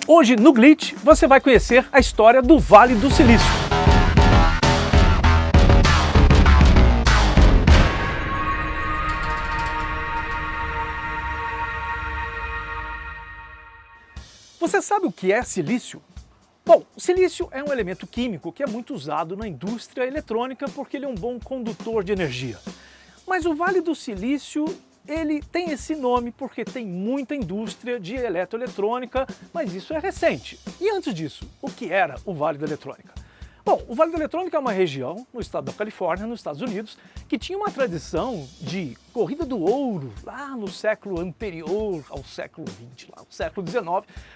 Hoje no Glitch você vai conhecer a história do Vale do Silício. Você sabe o que é silício? Bom, o silício é um elemento químico que é muito usado na indústria eletrônica porque ele é um bom condutor de energia. Mas o Vale do Silício, ele tem esse nome porque tem muita indústria de eletroeletrônica, mas isso é recente. E antes disso, o que era o Vale da Eletrônica? Bom, o Vale da Eletrônica é uma região no estado da Califórnia, nos Estados Unidos, que tinha uma tradição de corrida do ouro lá no século anterior ao século XX, lá no século XIX.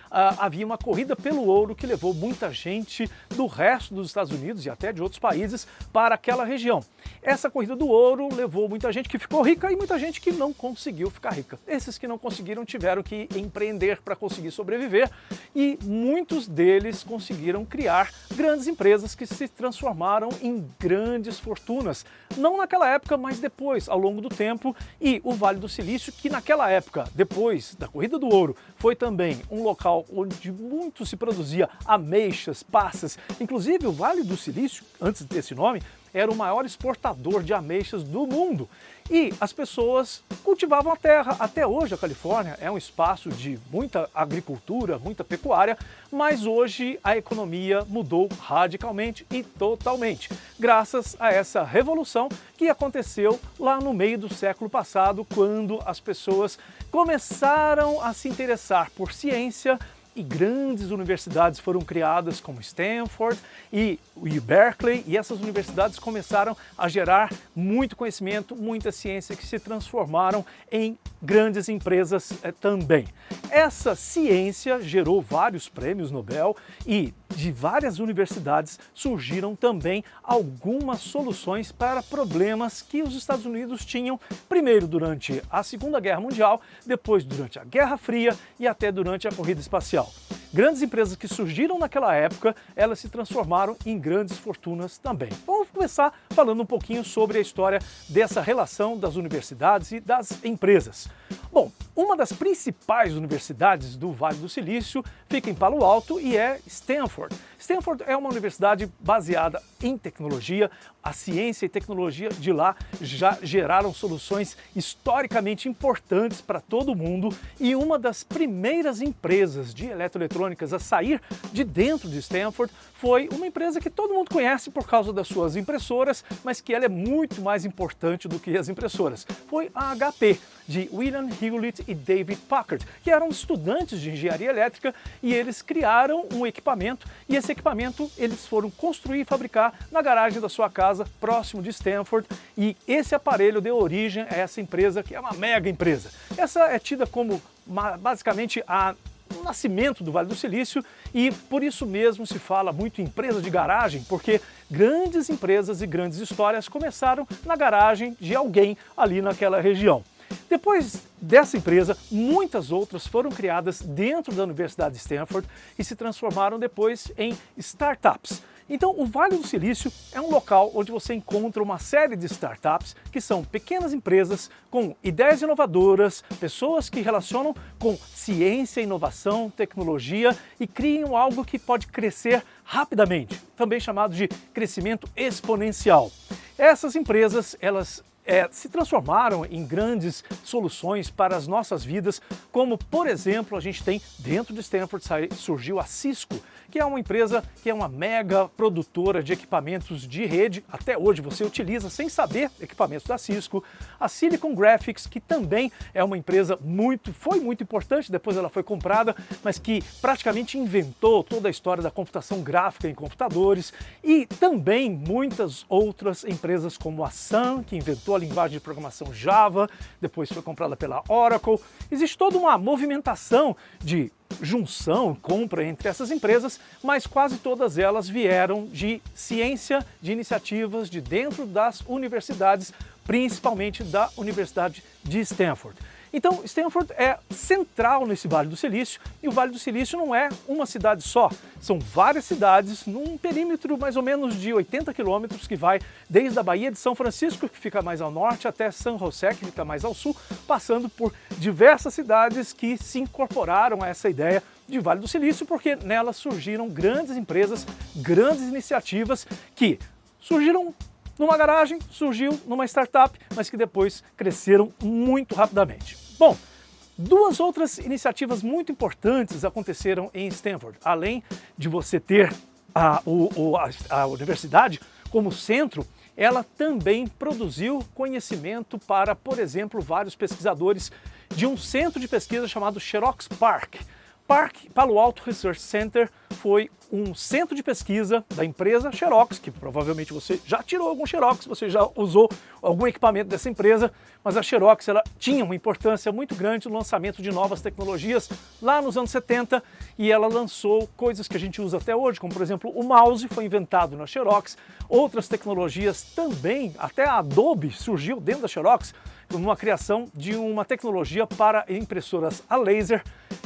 Havia uma corrida pelo ouro que levou muita gente do resto dos Estados Unidos e até de outros países para aquela região. Essa corrida do ouro levou muita gente que ficou rica e muita gente que não conseguiu ficar rica. Esses que não conseguiram tiveram que empreender para conseguir sobreviver e muitos deles conseguiram criar grandes empresas que se transformaram em grandes fortunas. Não naquela época, mas depois, ao longo do tempo. E o Vale do Silício, que naquela época, depois da corrida do ouro, foi também um local onde muito se produzia ameixas, passas. Inclusive o Vale do Silício, antes desse nome, era o maior exportador de ameixas do mundo. E as pessoas cultivavam a terra. Até hoje a Califórnia é um espaço de muita agricultura, muita pecuária, mas hoje a economia mudou radicalmente e totalmente, graças a essa revolução que aconteceu lá no meio do século passado, quando as pessoas começaram a se interessar por ciência e grandes universidades foram criadas como Stanford e Berkeley, e essas universidades começaram a gerar muito conhecimento, muita ciência que se transformaram em grandes empresas também. Essa ciência gerou vários prêmios Nobel e de várias universidades surgiram também algumas soluções para problemas que os Estados Unidos tinham, primeiro durante a Segunda Guerra Mundial, depois durante a Guerra Fria e até durante a corrida espacial. Grandes empresas que surgiram naquela época, elas se transformaram em grandes fortunas também. Vamos começar falando um pouquinho sobre a história dessa relação das universidades e das empresas. Bom, uma das principais universidades do Vale do Silício fica em Palo Alto e é Stanford. Stanford é uma universidade baseada em tecnologia. A ciência e tecnologia de lá já geraram soluções historicamente importantes para todo mundo, e uma das primeiras empresas de eletroeletrônicas a sair de dentro de Stanford foi uma empresa que todo mundo conhece por causa das suas impressoras, mas que ela é muito mais importante do que as impressoras. Foi a HP, de William Hewlett e David Packard, que eram estudantes de engenharia elétrica, e eles criaram um equipamento, e esse equipamento eles foram construir e fabricar na garagem da sua casa, próximo de Stanford, e esse aparelho deu origem a essa empresa, que é uma mega empresa. Essa é tida como basicamente o nascimento do Vale do Silício, e por isso mesmo se fala muito em empresa de garagem, porque grandes empresas e grandes histórias começaram na garagem de alguém ali naquela região. Depois dessa empresa, muitas outras foram criadas dentro da Universidade de Stanford e se transformaram depois em startups. Então, o Vale do Silício é um local onde você encontra uma série de startups que são pequenas empresas com ideias inovadoras, pessoas que relacionam com ciência, inovação, tecnologia e criam algo que pode crescer rapidamente, também chamado de crescimento exponencial. Essas empresas, elas se transformaram em grandes soluções para as nossas vidas, como, por exemplo, a gente tem dentro de Stanford surgiu a Cisco, que é uma empresa que é uma mega produtora de equipamentos de rede. Até hoje você utiliza sem saber equipamentos da Cisco. A Silicon Graphics, que também é uma empresa foi muito importante, depois ela foi comprada, mas que praticamente inventou toda a história da computação gráfica em computadores. E também muitas outras empresas como a Sun, que inventou a linguagem de programação Java, depois foi comprada pela Oracle. Existe toda uma movimentação de junção, compra entre essas empresas, mas quase todas elas vieram de ciência, de iniciativas de dentro das universidades, principalmente da Universidade de Stanford. Então, Stanford é central nesse Vale do Silício, e o Vale do Silício não é uma cidade só, são várias cidades num perímetro mais ou menos de 80 quilômetros, que vai desde a Baía de São Francisco, que fica mais ao norte, até San José, que fica mais ao sul, passando por diversas cidades que se incorporaram a essa ideia de Vale do Silício porque nela surgiram grandes empresas, grandes iniciativas que surgiram numa garagem, surgiu numa startup, mas que depois cresceram muito rapidamente. Bom, duas outras iniciativas muito importantes aconteceram em Stanford. Além de você ter a universidade como centro, ela também produziu conhecimento para, por exemplo, vários pesquisadores de um centro de pesquisa chamado Xerox PARC. Palo Alto Research Center foi um centro de pesquisa da empresa Xerox, que provavelmente você já tirou algum Xerox, você já usou algum equipamento dessa empresa, mas a Xerox ela tinha uma importância muito grande no lançamento de novas tecnologias lá nos anos 70 e ela lançou coisas que a gente usa até hoje, como por exemplo o mouse foi inventado na Xerox, outras tecnologias também, até a Adobe surgiu dentro da Xerox, numa criação de uma tecnologia para impressoras a laser.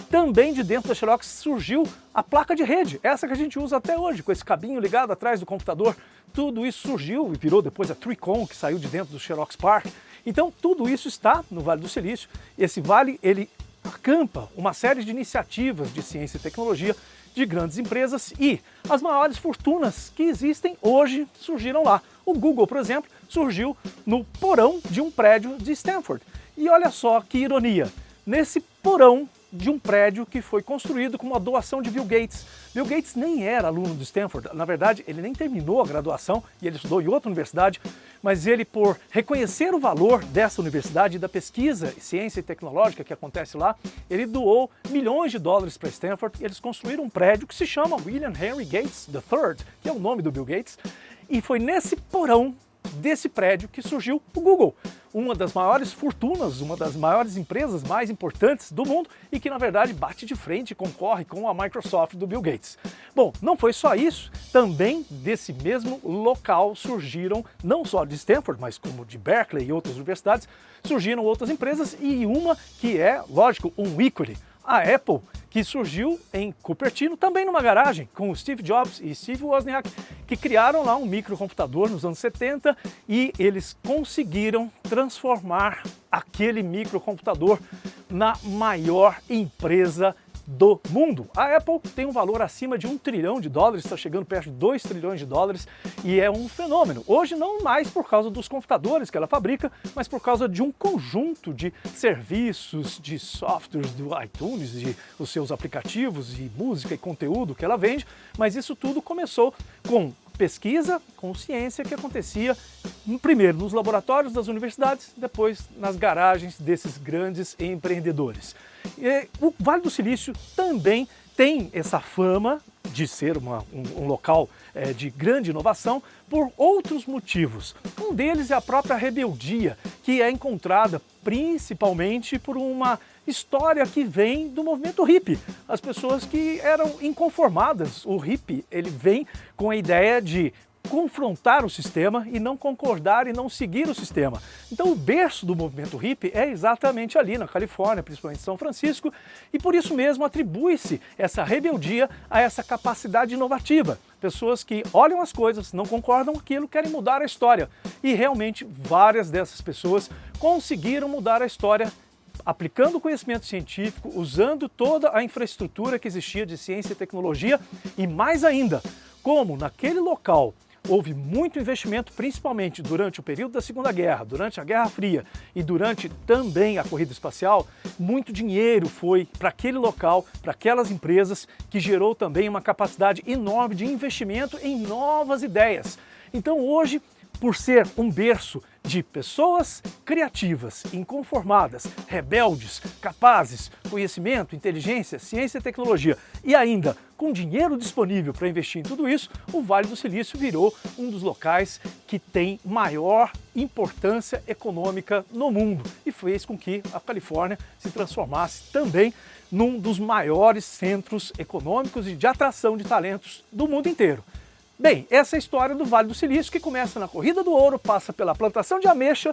Também de dentro da Xerox surgiu a placa de rede, essa que a gente usa até hoje, com esse cabinho ligado atrás do computador. Tudo isso surgiu e virou depois a Tricon, que saiu de dentro do Xerox PARC. Então tudo isso está no Vale do Silício. Esse vale, ele acampa uma série de iniciativas de ciência e tecnologia de grandes empresas e as maiores fortunas que existem hoje surgiram lá. O Google, por exemplo, surgiu no porão de um prédio de Stanford. E olha só que ironia, nesse porão de um prédio que foi construído com uma doação de Bill Gates. Bill Gates nem era aluno de Stanford, na verdade ele nem terminou a graduação e ele estudou em outra universidade, mas ele, por reconhecer o valor dessa universidade e da pesquisa, ciência e tecnológica que acontece lá, ele doou milhões de dólares para Stanford e eles construíram um prédio que se chama William Henry Gates III, que é o nome do Bill Gates, e foi nesse porão desse prédio que surgiu o Google, uma das maiores fortunas, uma das maiores empresas mais importantes do mundo e que na verdade bate de frente e concorre com a Microsoft do Bill Gates. Bom, não foi só isso, também desse mesmo local surgiram, não só de Stanford, mas como de Berkeley e outras universidades, surgiram outras empresas e uma que é, lógico, um ícone. A Apple, que surgiu em Cupertino, também numa garagem, com o Steve Jobs e Steve Wozniak, que criaram lá um microcomputador nos anos 70 e eles conseguiram transformar aquele microcomputador na maior empresa do mundo. A Apple tem um valor acima de $1 trilhão, está chegando perto de $2 trilhões e é um fenômeno. Hoje não mais por causa dos computadores que ela fabrica, mas por causa de um conjunto de serviços, de softwares do iTunes, de os seus aplicativos e música e conteúdo que ela vende, mas isso tudo começou com pesquisa, com ciência que acontecia primeiro nos laboratórios das universidades, depois nas garagens desses grandes empreendedores. O Vale do Silício também tem essa fama de ser um local de grande inovação por outros motivos. Um deles é a própria rebeldia, que é encontrada principalmente por uma história que vem do movimento hippie. As pessoas que eram inconformadas. O hippie, ele vem com a ideia de confrontar o sistema e não concordar e não seguir o sistema. Então o berço do movimento hippie é exatamente ali na Califórnia, principalmente em São Francisco, e por isso mesmo atribui-se essa rebeldia a essa capacidade inovativa. Pessoas que olham as coisas, não concordam com aquilo, querem mudar a história. E realmente várias dessas pessoas conseguiram mudar a história aplicando o conhecimento científico, usando toda a infraestrutura que existia de ciência e tecnologia e mais ainda, como naquele local houve muito investimento, principalmente durante o período da Segunda Guerra, durante a Guerra Fria e durante também a corrida espacial, muito dinheiro foi para aquele local, para aquelas empresas, que gerou também uma capacidade enorme de investimento em novas ideias. Então hoje, por ser um berço de pessoas criativas, inconformadas, rebeldes, capazes, conhecimento, inteligência, ciência e tecnologia e ainda com dinheiro disponível para investir em tudo isso, o Vale do Silício virou um dos locais que tem maior importância econômica no mundo e fez com que a Califórnia se transformasse também num dos maiores centros econômicos e de atração de talentos do mundo inteiro. Bem, essa é a história do Vale do Silício, que começa na Corrida do Ouro, passa pela plantação de ameixa,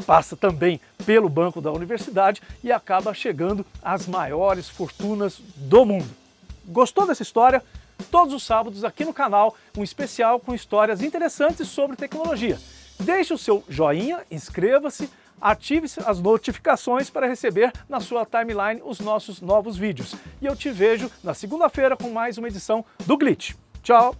passa também pelo banco da universidade e acaba chegando às maiores fortunas do mundo. Gostou dessa história? Todos os sábados aqui no canal, um especial com histórias interessantes sobre tecnologia. Deixe o seu joinha, inscreva-se, ative as notificações para receber na sua timeline os nossos novos vídeos. E eu te vejo na segunda-feira com mais uma edição do Glitch. Tchau!